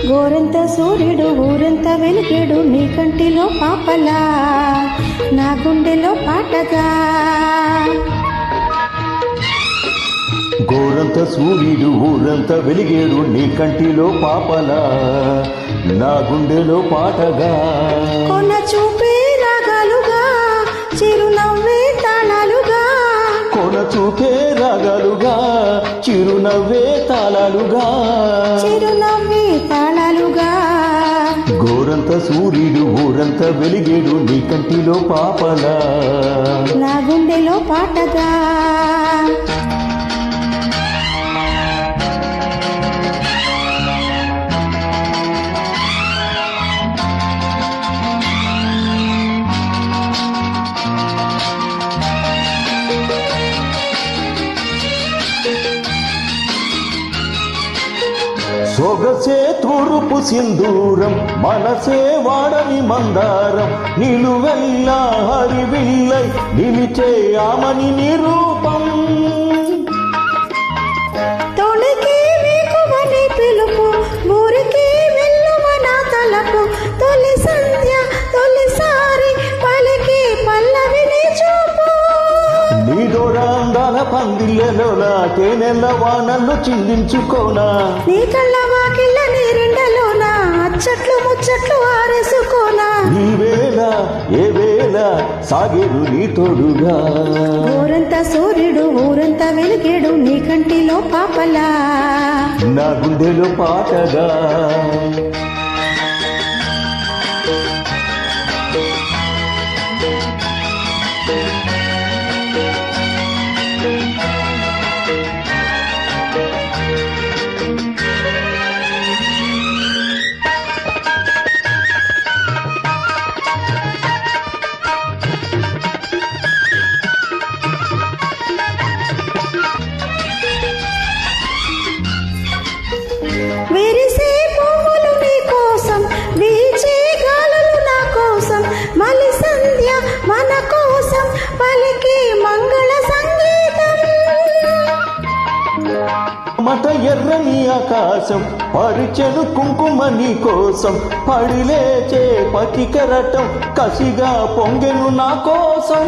గోరంత సూర్యుడు ఊరంతా వెలిగేడు నీ కంటిలో పాపలా నా గుండెలో పాటగా. గోరంత సూర్యుడు ఊరంతా వెలిగేడు నీ కంటిలో పాపలా నా గుండెలో పాటగా. కొన చూపే రాగాలుగా చిరునవ్వే తాళాలుగా. కొన చూపే రాగాలుగా చిరునవ్వే తాళాలుగా. చిరునవ్వే తాళాలుగా. గోరంత సూర్యుడు ఊరంతా వెలిగేడు నీ కంటిలో పాపలా నా గుండెలో పాటగా. సొగసే తూర్పు సింధూరం మనసే వాడని మందారం నిలువెల్లా హరివిల్లై నిలిచే ఆమని నిరూపం. తొలికి వేకువని పిలుపు ఊరికి వెల్లువన తలపు తొలి సంధ్య తొలిసారి పలికి పల్లవిని చూపు. నీ దూరాందాల పందిళ్ళలోనా తేనెల వానల్లో చిందించుకోనా. నీ కళ్ళ వాకిళ్ళ నీ రెండలోనా అచ్చట్లు ముచ్చట్లు ఆరేసుకోనా. ఈ వేళ ఏ వేళ సాగేరు నీ తోడుగా. ఊరంత సూర్యుడు ఊరంతా వెలిగేడు నీ కంటిలో పాపలా నా గుండెలో పాటగా. విరిసే పువ్వులు నీ కోసం వీచే గాలులు నా కోసం మలి సంధ్య మన కోసం పలికి మంగళ సంగీతం. మట ఎర్రని ఆకాశం పరిచెను కుంకుమ నీ కోసం పడిలేచే పతి కెరటం కసిగా పొంగెను నా కోసం.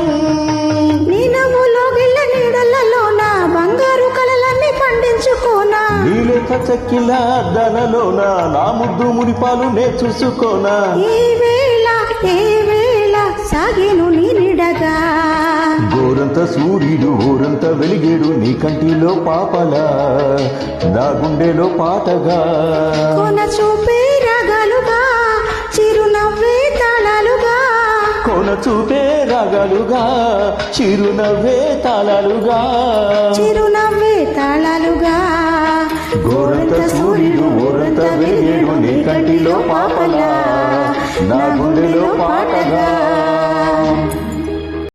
నీ నవ్వులో గిళ్ళ నీడలలో నా బంగారు కలలన్నీ పండించుకోనా. నీలేత చెక్కిల దనలోన నా ముద్దు మురిపాలు నే చూసుకోనా. ఏ వేళ సాగేను నీ నిడగా. గోరంత సూర్యుడు ఊరంతా వెలిగేడు నీ కంటిలో పాపలా నా గుండెలో పాటగా. కొన చూపే రాగాలుగా చిరునవ్వే తాళాలుగా. కొన చూపే రాగాలుగా చిరునవ్వే తాళాలుగా. చిరునవ్వే తాళాలుగా. గోరంత సూర్యుడు ఊరంతా వెలిగేడు నీ కంటిలో పాపలా నా గుండెలో పాటగా.